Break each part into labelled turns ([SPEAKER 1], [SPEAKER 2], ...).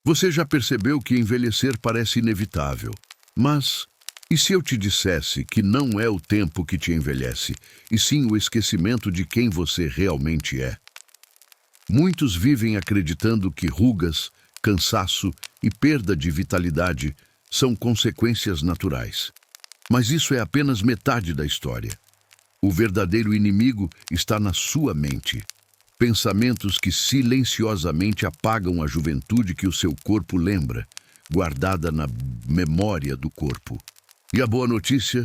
[SPEAKER 1] Você já percebeu que envelhecer parece inevitável. Mas, e se eu te dissesse que não é o tempo que te envelhece, e sim o esquecimento de quem você realmente é? Muitos vivem acreditando que rugas, cansaço e perda de vitalidade são consequências naturais. Mas isso é apenas metade da história. O verdadeiro inimigo está na sua mente. Pensamentos que silenciosamente apagam a juventude que o seu corpo lembra, guardada na memória do corpo. E a boa notícia?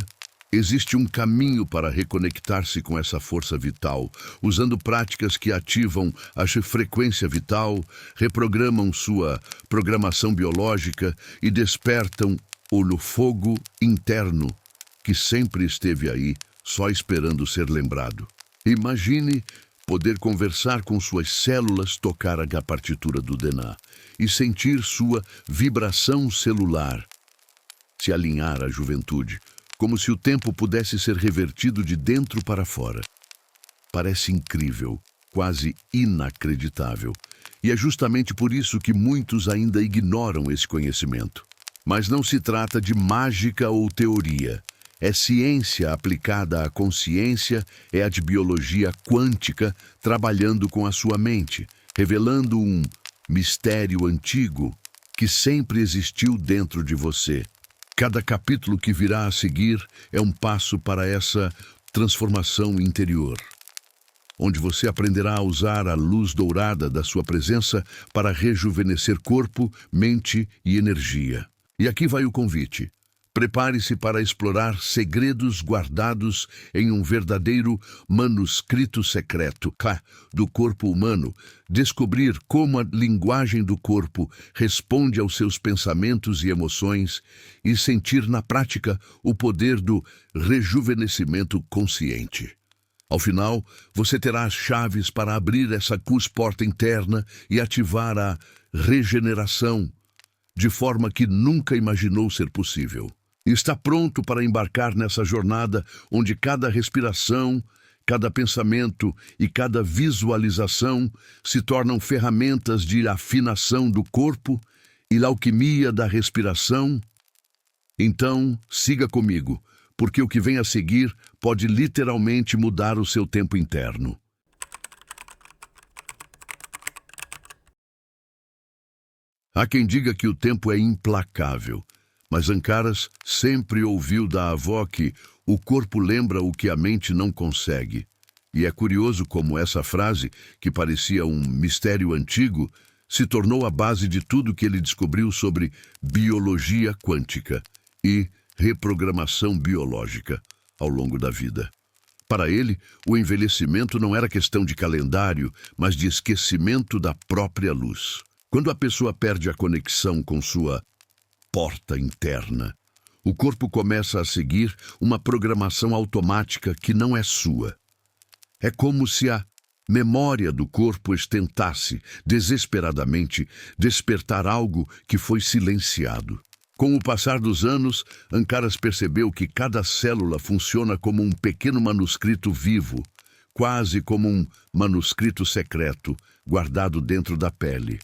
[SPEAKER 1] Existe um caminho para reconectar-se com essa força vital, usando práticas que ativam a frequência vital, reprogramam sua programação biológica e despertam o fogo interno que sempre esteve aí, só esperando ser lembrado. Imagine poder conversar com suas células, tocar a partitura do DNA e sentir sua vibração celular se alinhar à juventude, como se o tempo pudesse ser revertido de dentro para fora. Parece incrível, quase inacreditável. E é justamente por isso que muitos ainda ignoram esse conhecimento. Mas não se trata de mágica ou teoria. É ciência aplicada à consciência, é a de biologia quântica trabalhando com a sua mente, revelando um mistério antigo que sempre existiu dentro de você. Cada capítulo que virá a seguir é um passo para essa transformação interior, onde você aprenderá a usar a luz dourada da sua presença para rejuvenescer corpo, mente e energia. E aqui vai o convite. Prepare-se para explorar segredos guardados em um verdadeiro manuscrito secreto do corpo humano, descobrir como a linguagem do corpo responde aos seus pensamentos e emoções e sentir na prática o poder do rejuvenescimento consciente. Ao final, você terá as chaves para abrir essa porta interna e ativar a regeneração de forma que nunca imaginou ser possível. Está pronto para embarcar nessa jornada onde cada respiração, cada pensamento e cada visualização se tornam ferramentas de afinação do corpo e da alquimia da respiração? Então, siga comigo, porque o que vem a seguir pode literalmente mudar o seu tempo interno. Há quem diga que o tempo é implacável, mas Ancaras sempre ouviu da avó que o corpo lembra o que a mente não consegue. E é curioso como essa frase, que parecia um mistério antigo, se tornou a base de tudo que ele descobriu sobre biologia quântica e reprogramação biológica ao longo da vida. Para ele, o envelhecimento não era questão de calendário, mas de esquecimento da própria luz. Quando a pessoa perde a conexão com sua porta interna, o corpo começa a seguir uma programação automática que não é sua. É como se a memória do corpo tentasse, desesperadamente, despertar algo que foi silenciado. Com o passar dos anos, Ancaras percebeu que cada célula funciona como um pequeno manuscrito vivo, quase como um manuscrito secreto, guardado dentro da pele.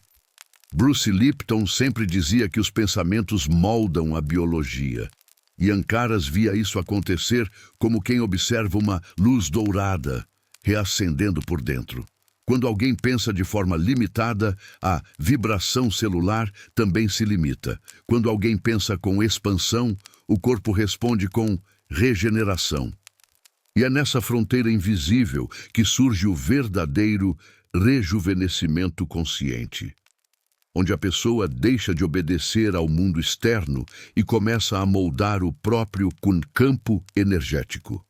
[SPEAKER 1] Bruce Lipton sempre dizia que os pensamentos moldam a biologia. E Ancaras via isso acontecer como quem observa uma luz dourada, reacendendo por dentro. Quando alguém pensa de forma limitada, a vibração celular também se limita. Quando alguém pensa com expansão, o corpo responde com regeneração. E é nessa fronteira invisível que surge o verdadeiro rejuvenescimento consciente, onde a pessoa deixa de obedecer ao mundo externo e começa a moldar o próprio campo energético.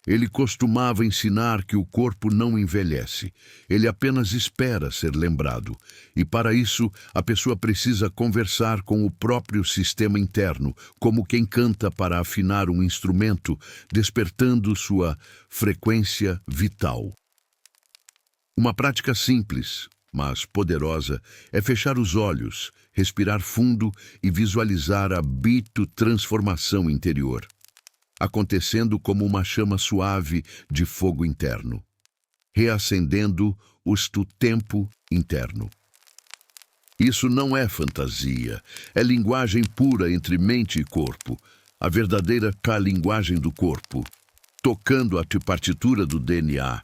[SPEAKER 1] Ele costumava ensinar que o corpo não envelhece, ele apenas espera ser lembrado. E para isso, a pessoa precisa conversar com o próprio sistema interno, como quem canta para afinar um instrumento, despertando sua frequência vital. Uma prática simples, mas poderosa, é fechar os olhos, respirar fundo e visualizar a transformação interior, acontecendo como uma chama suave de fogo interno, reacendendo o tempo interno. Isso não é fantasia, é linguagem pura entre mente e corpo, a verdadeira linguagem do corpo, tocando a partitura do DNA.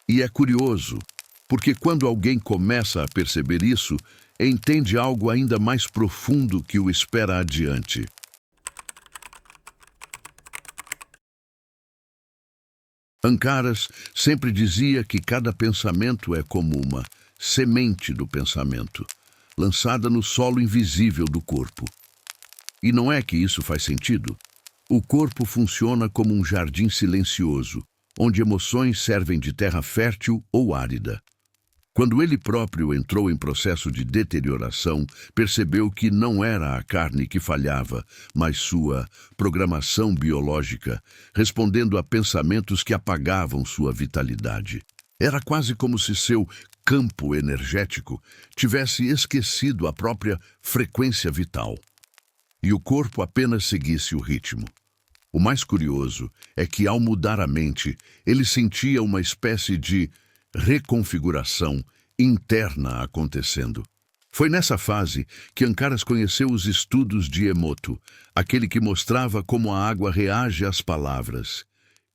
[SPEAKER 1] E é curioso, porque quando alguém começa a perceber isso, entende algo ainda mais profundo que o espera adiante. Ancaras sempre dizia que cada pensamento é como uma semente do pensamento, lançada no solo invisível do corpo. E não é que isso faz sentido? O corpo funciona como um jardim silencioso, onde emoções servem de terra fértil ou árida. Quando ele próprio entrou em processo de deterioração, percebeu que não era a carne que falhava, mas sua programação biológica, respondendo a pensamentos que apagavam sua vitalidade. Era quase como se seu campo energético tivesse esquecido a própria frequência vital, e o corpo apenas seguisse o ritmo. O mais curioso é que, ao mudar a mente, ele sentia uma espécie de reconfiguração interna acontecendo. Foi nessa fase que Ancaras conheceu os estudos de Emoto, aquele que mostrava como a água reage às palavras.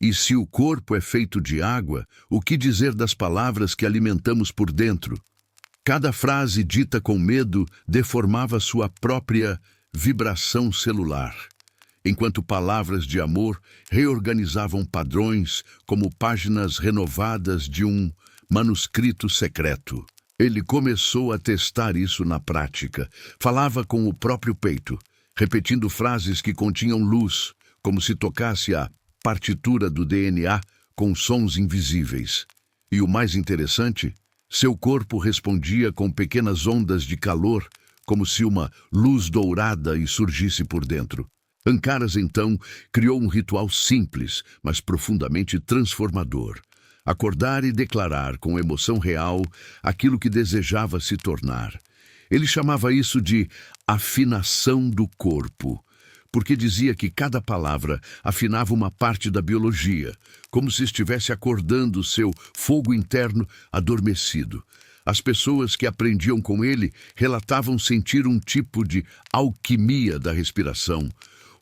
[SPEAKER 1] E se o corpo é feito de água, o que dizer das palavras que alimentamos por dentro? Cada frase dita com medo deformava sua própria vibração celular, enquanto palavras de amor reorganizavam padrões como páginas renovadas de um manuscrito secreto. Ele começou a testar isso na prática. Falava com o próprio peito, repetindo frases que continham luz, como se tocasse a partitura do DNA com sons invisíveis. E o mais interessante, seu corpo respondia com pequenas ondas de calor, como se uma luz dourada lhe surgisse por dentro. Ancaras, então, criou um ritual simples, mas profundamente transformador. Acordar e declarar com emoção real aquilo que desejava se tornar. Ele chamava isso de afinação do corpo, porque dizia que cada palavra afinava uma parte da biologia, como se estivesse acordando seu fogo interno adormecido. As pessoas que aprendiam com ele relatavam sentir um tipo de alquimia da respiração,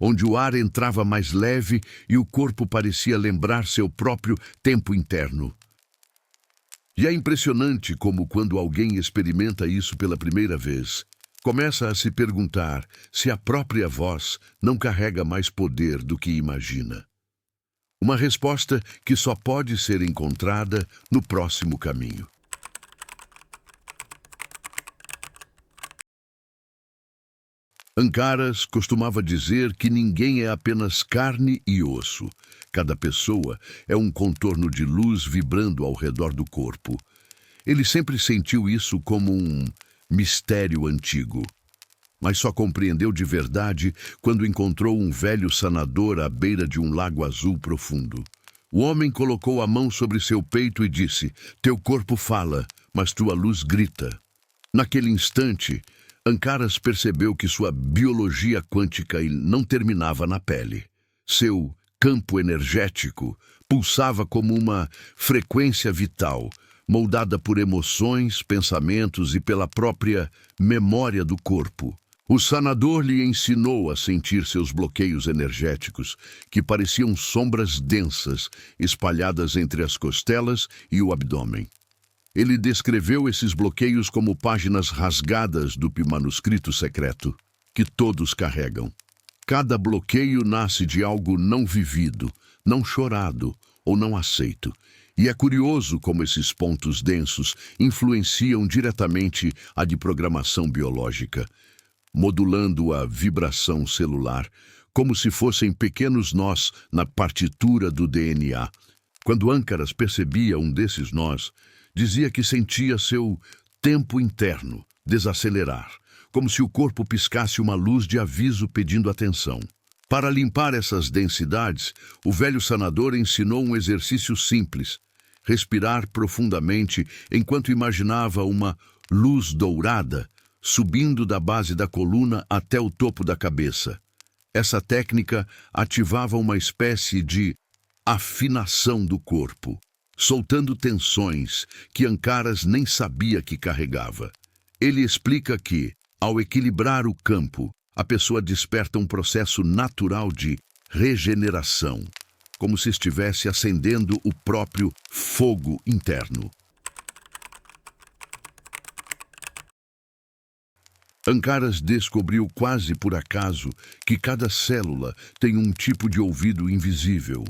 [SPEAKER 1] onde o ar entrava mais leve e o corpo parecia lembrar seu próprio tempo interno. E é impressionante como, quando alguém experimenta isso pela primeira vez, começa a se perguntar se a própria voz não carrega mais poder do que imagina. Uma resposta que só pode ser encontrada no próximo caminho. Ancaras costumava dizer que ninguém é apenas carne e osso. Cada pessoa é um contorno de luz vibrando ao redor do corpo. Ele sempre sentiu isso como um mistério antigo, mas só compreendeu de verdade quando encontrou um velho sanador à beira de um lago azul profundo. O homem colocou a mão sobre seu peito e disse: "Teu corpo fala, mas tua luz grita." Naquele instante, Ancaras percebeu que sua biologia quântica não terminava na pele. Seu campo energético pulsava como uma frequência vital, moldada por emoções, pensamentos e pela própria memória do corpo. O sanador lhe ensinou a sentir seus bloqueios energéticos, que pareciam sombras densas, espalhadas entre as costelas e o abdômen. Ele descreveu esses bloqueios como páginas rasgadas do manuscrito secreto, que todos carregam. Cada bloqueio nasce de algo não vivido, não chorado ou não aceito. E é curioso como esses pontos densos influenciam diretamente a de programação biológica, modulando a vibração celular, como se fossem pequenos nós na partitura do DNA. Quando Ancaras percebia um desses nós, dizia que sentia seu tempo interno desacelerar, como se o corpo piscasse uma luz de aviso pedindo atenção. Para limpar essas densidades, o velho sanador ensinou um exercício simples: respirar profundamente enquanto imaginava uma luz dourada subindo da base da coluna até o topo da cabeça. Essa técnica ativava uma espécie de afinação do corpo, soltando tensões que Ancaras nem sabia que carregava. Ele explica que, ao equilibrar o campo, a pessoa desperta um processo natural de regeneração, como se estivesse acendendo o próprio fogo interno. Ankaras descobriu quase por acaso que cada célula tem um tipo de ouvido invisível.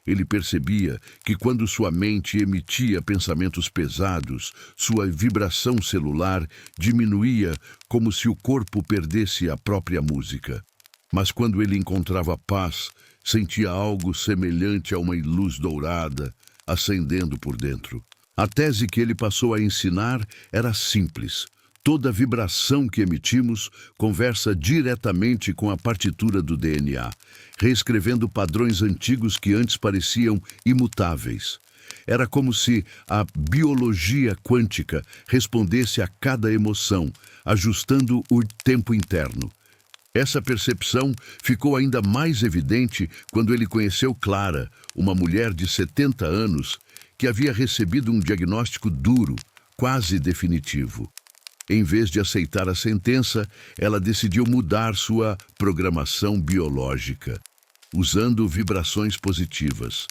[SPEAKER 1] Ele percebia que quando sua mente emitia pensamentos pesados, sua vibração celular diminuía como se o corpo perdesse a própria música. Mas quando ele encontrava paz, sentia algo semelhante a uma luz dourada acendendo por dentro. A tese que ele passou a ensinar era simples. Toda vibração que emitimos conversa diretamente com a partitura do DNA, reescrevendo padrões antigos que antes pareciam imutáveis. Era como se a biologia quântica respondesse a cada emoção, ajustando o tempo interno. Essa percepção ficou ainda mais evidente quando ele conheceu Clara, uma mulher de 70 anos, que havia recebido um diagnóstico duro, quase definitivo. Em vez de aceitar a sentença, ela decidiu mudar sua programação biológica, usando vibrações positivas.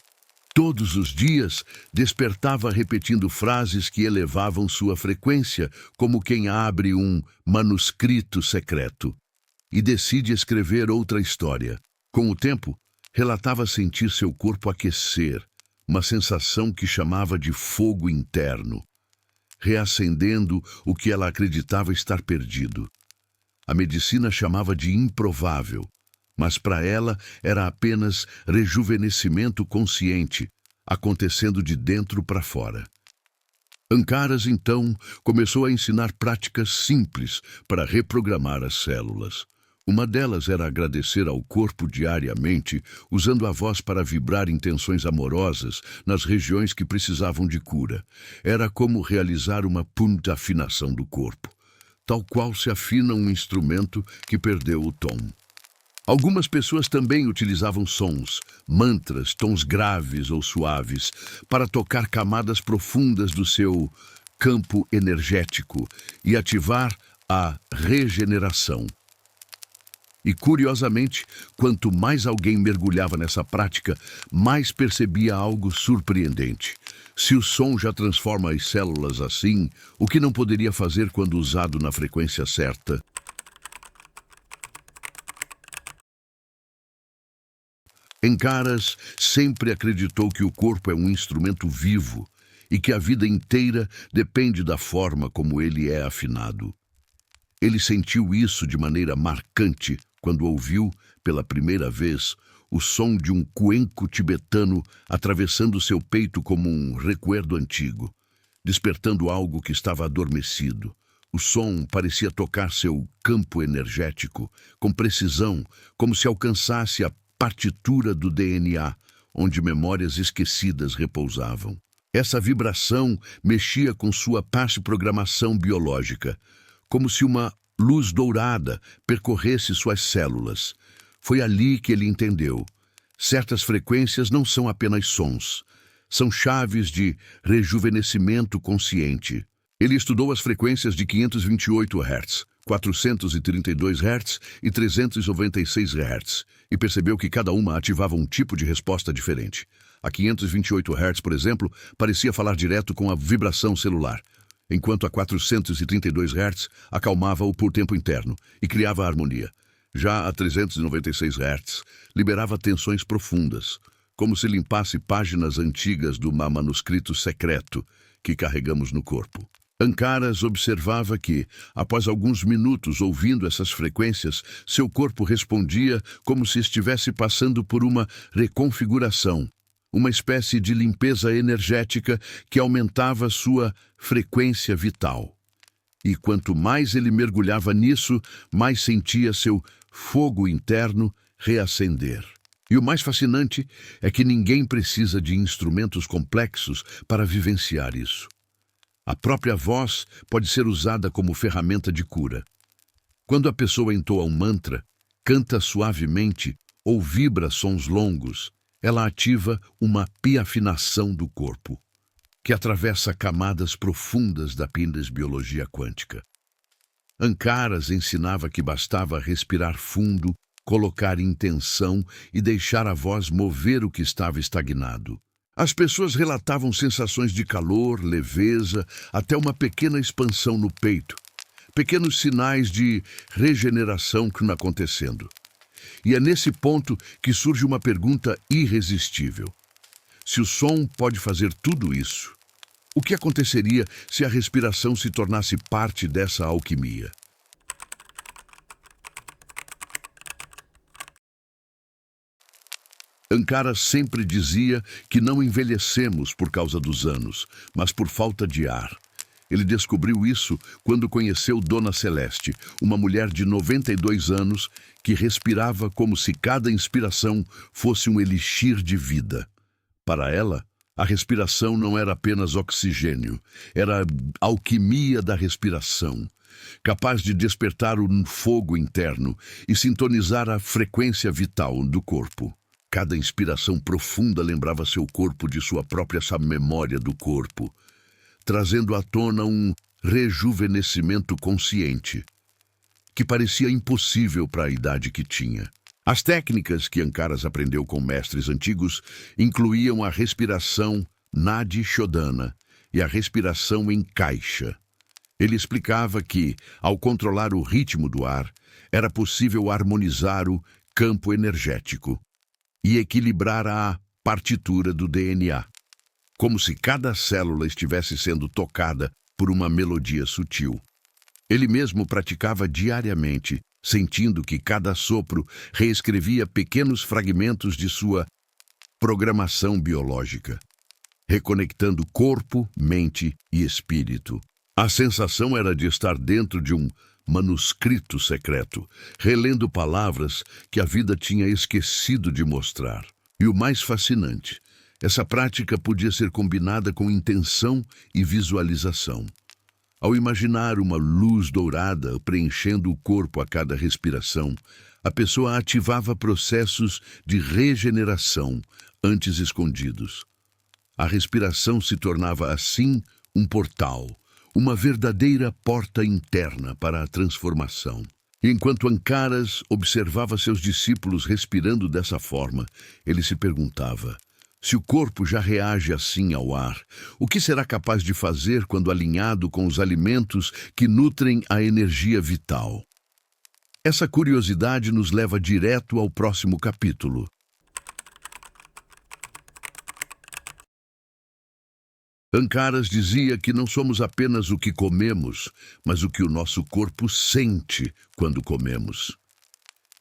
[SPEAKER 1] Todos os dias, despertava repetindo frases que elevavam sua frequência, como quem abre um manuscrito secreto e decide escrever outra história. Com o tempo, relatava sentir seu corpo aquecer, uma sensação que chamava de fogo interno, reacendendo o que ela acreditava estar perdido. A medicina chamava de improvável, mas para ela era apenas rejuvenescimento consciente, acontecendo de dentro para fora. Ankaras, então, começou a ensinar práticas simples para reprogramar as células. Uma delas era agradecer ao corpo diariamente, usando a voz para vibrar intenções amorosas nas regiões que precisavam de cura. Era como realizar uma afinação do corpo, tal qual se afina um instrumento que perdeu o tom. Algumas pessoas também utilizavam sons, mantras, tons graves ou suaves, para tocar camadas profundas do seu campo energético e ativar a regeneração. E, curiosamente, quanto mais alguém mergulhava nessa prática, mais percebia algo surpreendente. Se o som já transforma as células assim, o que não poderia fazer quando usado na frequência certa? Ankaras sempre acreditou que o corpo é um instrumento vivo e que a vida inteira depende da forma como ele é afinado. Ele sentiu isso de maneira marcante quando ouviu, pela primeira vez, o som de um cuenco tibetano atravessando seu peito como um recuerdo antigo, despertando algo que estava adormecido. O som parecia tocar seu campo energético, com precisão, como se alcançasse a partitura do DNA, onde memórias esquecidas repousavam. Essa vibração mexia com sua programação biológica, como se uma luz dourada percorresse suas células. Foi ali que ele entendeu. Certas frequências não são apenas sons, são chaves de rejuvenescimento consciente. Ele estudou as frequências de 528 Hz, 432 Hz e 396 Hz, e percebeu que cada uma ativava um tipo de resposta diferente. A 528 Hz, por exemplo, parecia falar direto com a vibração celular, enquanto a 432 Hz acalmava-o por tempo interno e criava harmonia. Já a 396 Hz liberava tensões profundas, como se limpasse páginas antigas do manuscrito secreto que carregamos no corpo. Ankaras observava que, após alguns minutos ouvindo essas frequências, seu corpo respondia como se estivesse passando por uma reconfiguração, uma espécie de limpeza energética que aumentava sua frequência vital. E quanto mais ele mergulhava nisso, mais sentia seu fogo interno reacender. E o mais fascinante é que ninguém precisa de instrumentos complexos para vivenciar isso. A própria voz pode ser usada como ferramenta de cura. Quando a pessoa entoa um mantra, canta suavemente ou vibra sons longos, ela ativa uma afinação do corpo, que atravessa camadas profundas da biologia quântica. Ancaras ensinava que bastava respirar fundo, colocar intenção e deixar a voz mover o que estava estagnado. As pessoas relatavam sensações de calor, leveza, até uma pequena expansão no peito. Pequenos sinais de regeneração que não acontecendo. E é nesse ponto que surge uma pergunta irresistível. Se o som pode fazer tudo isso, o que aconteceria se a respiração se tornasse parte dessa alquimia? Ancaras sempre dizia que não envelhecemos por causa dos anos, mas por falta de ar. Ele descobriu isso quando conheceu Dona Celeste, uma mulher de 92 anos que respirava como se cada inspiração fosse um elixir de vida. Para ela, a respiração não era apenas oxigênio, era a alquimia da respiração, capaz de despertar um fogo interno e sintonizar a frequência vital do corpo. Cada inspiração profunda lembrava seu corpo de sua própria memória do corpo, trazendo à tona um rejuvenescimento consciente, que parecia impossível para a idade que tinha. As técnicas que Ancaras aprendeu com mestres antigos incluíam a respiração Nadi Shodhana e a respiração em caixa. Ele explicava que, ao controlar o ritmo do ar, era possível harmonizar o campo energético e equilibrar a partitura do DNA, como se cada célula estivesse sendo tocada por uma melodia sutil. Ele mesmo praticava diariamente, sentindo que cada sopro reescrevia pequenos fragmentos de sua programação biológica, reconectando corpo, mente e espírito. A sensação era de estar dentro de um manuscrito secreto, relendo palavras que a vida tinha esquecido de mostrar. E o mais fascinante, essa prática podia ser combinada com intenção e visualização. Ao imaginar uma luz dourada preenchendo o corpo a cada respiração, a pessoa ativava processos de regeneração antes escondidos. A respiração se tornava, assim, um portal, uma verdadeira porta interna para a transformação. Enquanto Ancaras observava seus discípulos respirando dessa forma, ele se perguntava: se o corpo já reage assim ao ar, o que será capaz de fazer quando alinhado com os alimentos que nutrem a energia vital? Essa curiosidade nos leva direto ao próximo capítulo. Ancaras dizia que não somos apenas o que comemos, mas o que o nosso corpo sente quando comemos.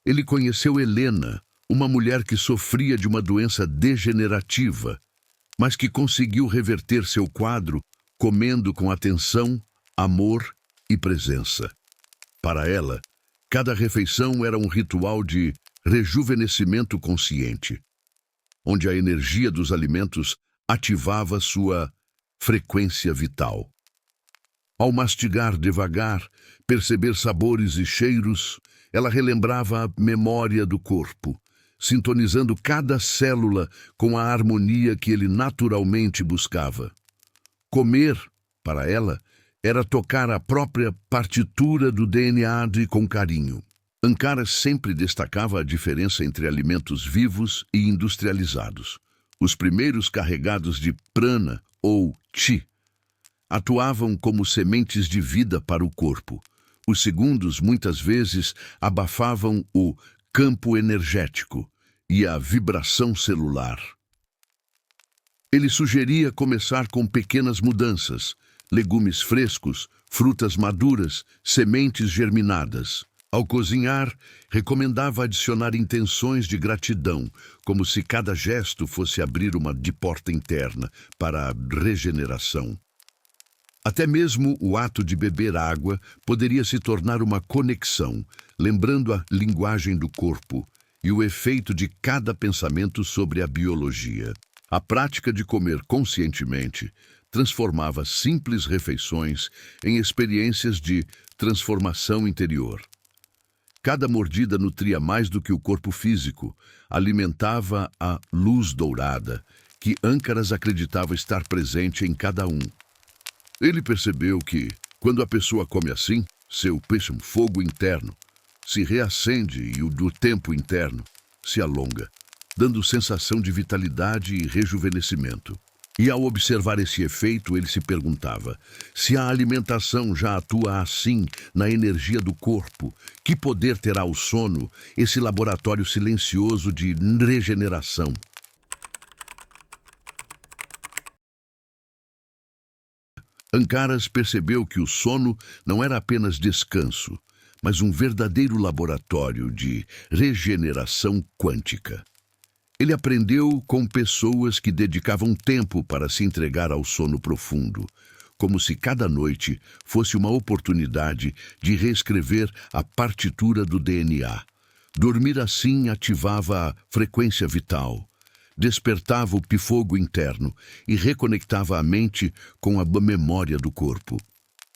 [SPEAKER 1] Ele conheceu Helena, uma mulher que sofria de uma doença degenerativa, mas que conseguiu reverter seu quadro comendo com atenção, amor e presença. Para ela, cada refeição era um ritual de rejuvenescimento consciente, onde a energia dos alimentos ativava sua frequência vital. Ao mastigar devagar, perceber sabores e cheiros, ela relembrava a memória do corpo, sintonizando cada célula com a harmonia que ele naturalmente buscava. Comer, para ela, era tocar a própria partitura do DNA com carinho. Ancaras sempre destacava a diferença entre alimentos vivos e industrializados. Os primeiros carregados de prana ou chi atuavam como sementes de vida para o corpo. Os segundos, muitas vezes, abafavam o campo energético e a vibração celular. Ele sugeria começar com pequenas mudanças: legumes frescos, frutas maduras, sementes germinadas. Ao cozinhar, recomendava adicionar intenções de gratidão, como se cada gesto fosse abrir uma porta interna para a regeneração. Até mesmo o ato de beber água poderia se tornar uma conexão, lembrando a linguagem do corpo e o efeito de cada pensamento sobre a biologia. A prática de comer conscientemente transformava simples refeições em experiências de transformação interior. Cada mordida nutria mais do que o corpo físico, alimentava a luz dourada, que Ancaras acreditava estar presente em cada um. Ele percebeu que, quando a pessoa come assim, Seu fogo interno se reacende e o do tempo interno se alonga, dando sensação de vitalidade e rejuvenescimento. E ao observar esse efeito, ele se perguntava: se a alimentação já atua assim na energia do corpo, que poder terá o sono, esse laboratório silencioso de regeneração? Ancaras percebeu que o sono não era apenas descanso, mas um verdadeiro laboratório de regeneração quântica. Ele aprendeu com pessoas que dedicavam tempo para se entregar ao sono profundo, como se cada noite fosse uma oportunidade de reescrever a partitura do DNA. Dormir assim ativava a frequência vital, despertava o pifogo interno e reconectava a mente com a memória do corpo.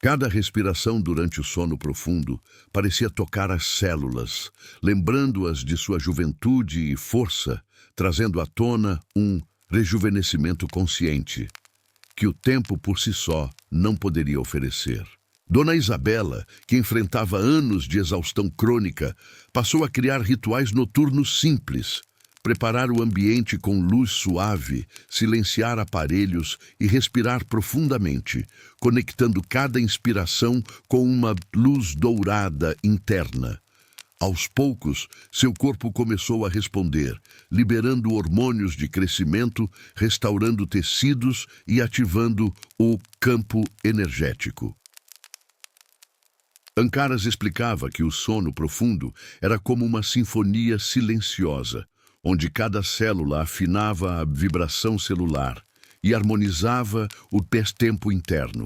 [SPEAKER 1] Cada respiração durante o sono profundo parecia tocar as células, lembrando-as de sua juventude e força, trazendo à tona um rejuvenescimento consciente, que o tempo por si só não poderia oferecer. Dona Isabela, que enfrentava anos de exaustão crônica, passou a criar rituais noturnos simples, preparar o ambiente com luz suave, silenciar aparelhos e respirar profundamente, conectando cada inspiração com uma luz dourada interna. Aos poucos, seu corpo começou a responder, liberando hormônios de crescimento, restaurando tecidos e ativando o campo energético. Ancaras explicava que o sono profundo era como uma sinfonia silenciosa, onde cada célula afinava a vibração celular e harmonizava o tempo interno.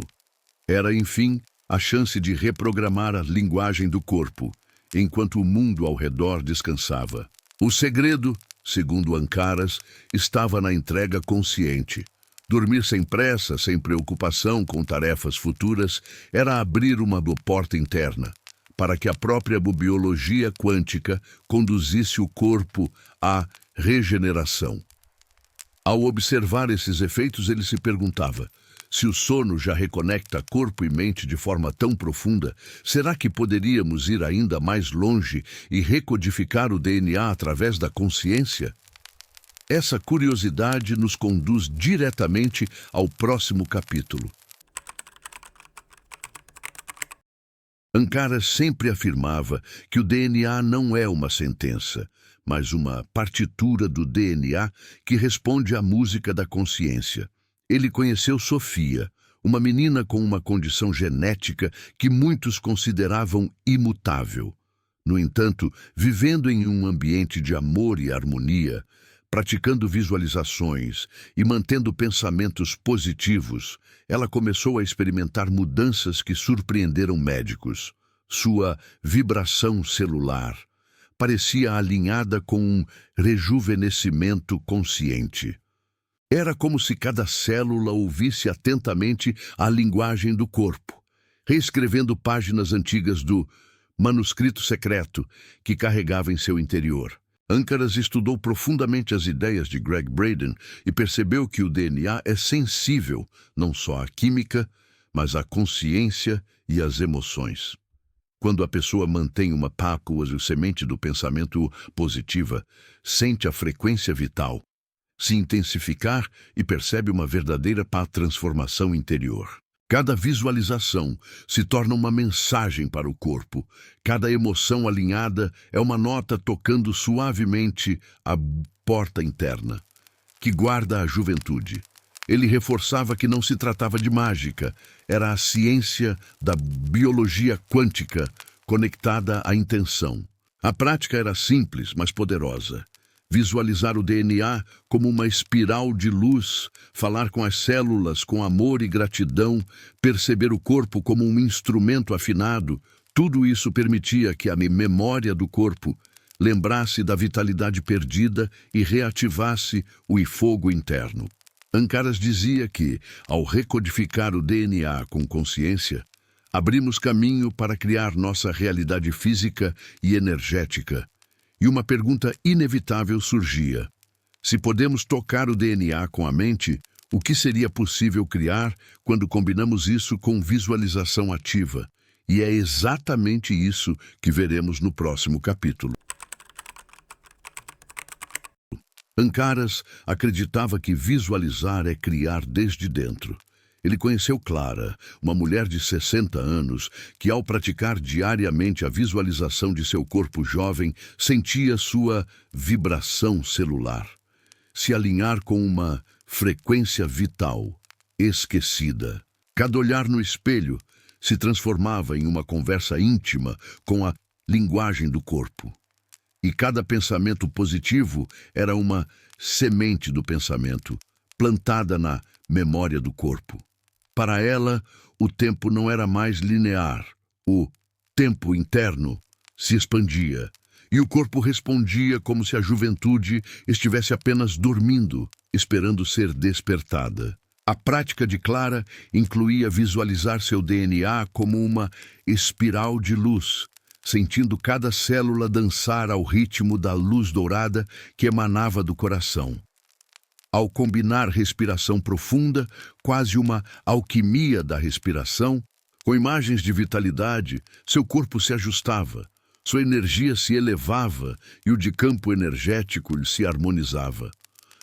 [SPEAKER 1] Era, enfim, a chance de reprogramar a linguagem do corpo, enquanto o mundo ao redor descansava. O segredo, segundo Ancaras, estava na entrega consciente. Dormir sem pressa, sem preocupação com tarefas futuras, era abrir uma porta interna, para que a própria biologia quântica conduzisse o corpo à regeneração. Ao observar esses efeitos, ele se perguntava: se o sono já reconecta corpo e mente de forma tão profunda, será que poderíamos ir ainda mais longe e recodificar o DNA através da consciência? Essa curiosidade nos conduz diretamente ao próximo capítulo. Ancaras sempre afirmava que o DNA não é uma sentença, mas uma partitura do DNA que responde à música da consciência. Ele conheceu Sofia, uma menina com uma condição genética que muitos consideravam imutável. No entanto, vivendo em um ambiente de amor e harmonia, praticando visualizações e mantendo pensamentos positivos, ela começou a experimentar mudanças que surpreenderam médicos. Sua vibração celular parecia alinhada com um rejuvenescimento consciente. Era como se cada célula ouvisse atentamente a linguagem do corpo, reescrevendo páginas antigas do manuscrito secreto que carregava em seu interior. Ancaras estudou profundamente as ideias de Gregg Braden e percebeu que o DNA é sensível não só à química, mas à consciência e às emoções. Quando a pessoa mantém uma semente do pensamento positiva, sente a frequência vital se intensificar e percebe uma verdadeira transformação interior. Cada visualização se torna uma mensagem para o corpo. Cada emoção alinhada é uma nota tocando suavemente a porta interna, que guarda a juventude. Ele reforçava que não se tratava de mágica, era a ciência da biologia quântica conectada à intenção. A prática era simples, mas poderosa. Visualizar o DNA como uma espiral de luz, falar com as células com amor e gratidão, perceber o corpo como um instrumento afinado, tudo isso permitia que a memória do corpo lembrasse da vitalidade perdida e reativasse o fogo interno. Ancaras dizia que, ao recodificar o DNA com consciência, abrimos caminho para criar nossa realidade física e energética. E uma pergunta inevitável surgia: se podemos tocar o DNA com a mente, o que seria possível criar quando combinamos isso com visualização ativa, E é exatamente isso que veremos no próximo capítulo. Ancaras acreditava que visualizar é criar desde dentro. Ele conheceu Clara, uma mulher de 60 anos, que ao praticar diariamente a visualização de seu corpo jovem, sentia sua vibração celular se alinhar com uma frequência vital, esquecida. Cada olhar no espelho se transformava em uma conversa íntima com a linguagem do corpo. E cada pensamento positivo era uma semente do pensamento, plantada na memória do corpo. Para ela, o tempo não era mais linear. O tempo interno se expandia, e o corpo respondia como se a juventude estivesse apenas dormindo, esperando ser despertada. A prática de Clara incluía visualizar seu DNA como uma espiral de luz, sentindo cada célula dançar ao ritmo da luz dourada que emanava do coração. Ao combinar respiração profunda, quase uma alquimia da respiração, com imagens de vitalidade, seu corpo se ajustava, sua energia se elevava e o de campo energético se harmonizava.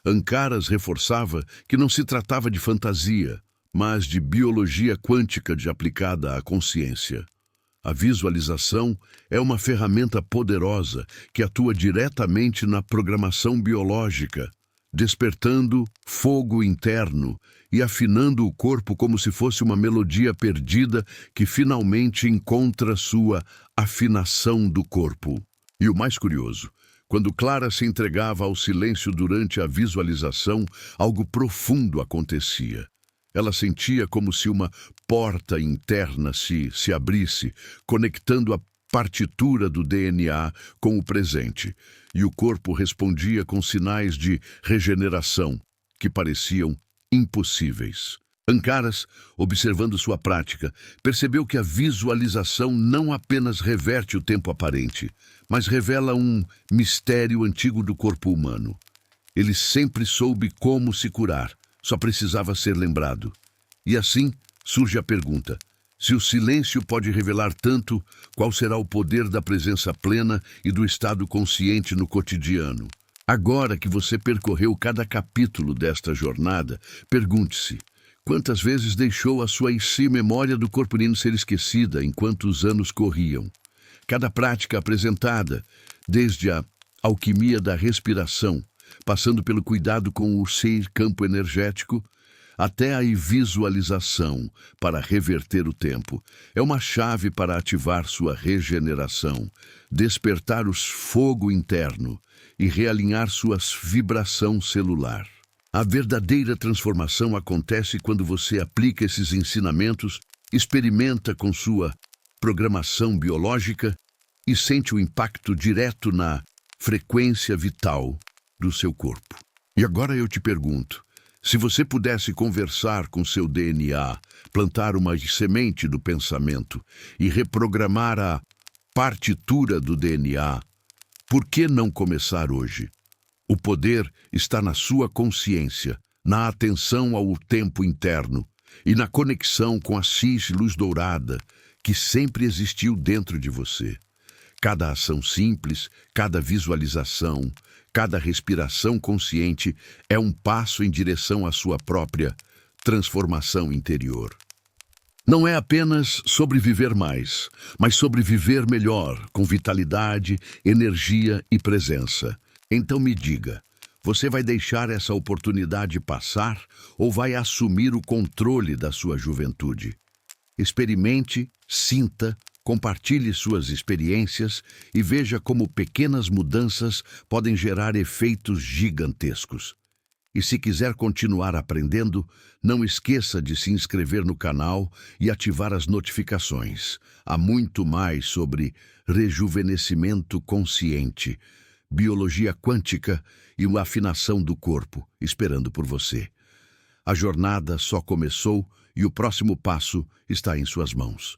[SPEAKER 1] Ancaras reforçava que não se tratava de fantasia, mas de biologia quântica aplicada à consciência. A visualização é uma ferramenta poderosa que atua diretamente na programação biológica, despertando fogo interno e afinando o corpo como se fosse uma melodia perdida que finalmente encontra sua afinação do corpo. E o mais curioso, quando Clara se entregava ao silêncio durante a visualização, algo profundo acontecia. Ela sentia como se uma porta interna se abrisse, conectando a partitura do DNA com o presente, e o corpo respondia com sinais de regeneração que pareciam impossíveis. Ancaras, observando sua prática, percebeu que a visualização não apenas reverte o tempo aparente, mas revela um mistério antigo do corpo humano. Ele sempre soube como se curar, só precisava ser lembrado. E assim surge a pergunta: se o silêncio pode revelar tanto, qual será o poder da presença plena e do estado consciente no cotidiano? Agora que você percorreu cada capítulo desta jornada, pergunte-se: quantas vezes deixou a sua memória do corpo humano ser esquecida enquanto os anos corriam? Cada prática apresentada, desde a alquimia da respiração, passando pelo cuidado com o ser campo energético, até a visualização para reverter o tempo, é uma chave para ativar sua regeneração, despertar o fogo interno e realinhar sua vibração celular. A verdadeira transformação acontece quando você aplica esses ensinamentos, experimenta com sua programação biológica e sente o impacto direto na frequência vital do seu corpo. E agora eu te pergunto, se você pudesse conversar com seu DNA, plantar uma semente do pensamento e reprogramar a partitura do DNA, por que não começar hoje? O poder está na sua consciência, na atenção ao tempo interno e na conexão com a luz dourada que sempre existiu dentro de você. Cada ação simples, cada visualização, cada respiração consciente é um passo em direção à sua própria transformação interior. Não é apenas sobre viver mais, mas sobre viver melhor, com vitalidade, energia e presença. Então me diga, você vai deixar essa oportunidade passar ou vai assumir o controle da sua juventude? Experimente, sinta, compartilhe suas experiências e veja como pequenas mudanças podem gerar efeitos gigantescos. E se quiser continuar aprendendo, não esqueça de se inscrever no canal e ativar as notificações. Há muito mais sobre rejuvenescimento consciente, biologia quântica e uma afinação do corpo esperando por você. A jornada só começou e o próximo passo está em suas mãos.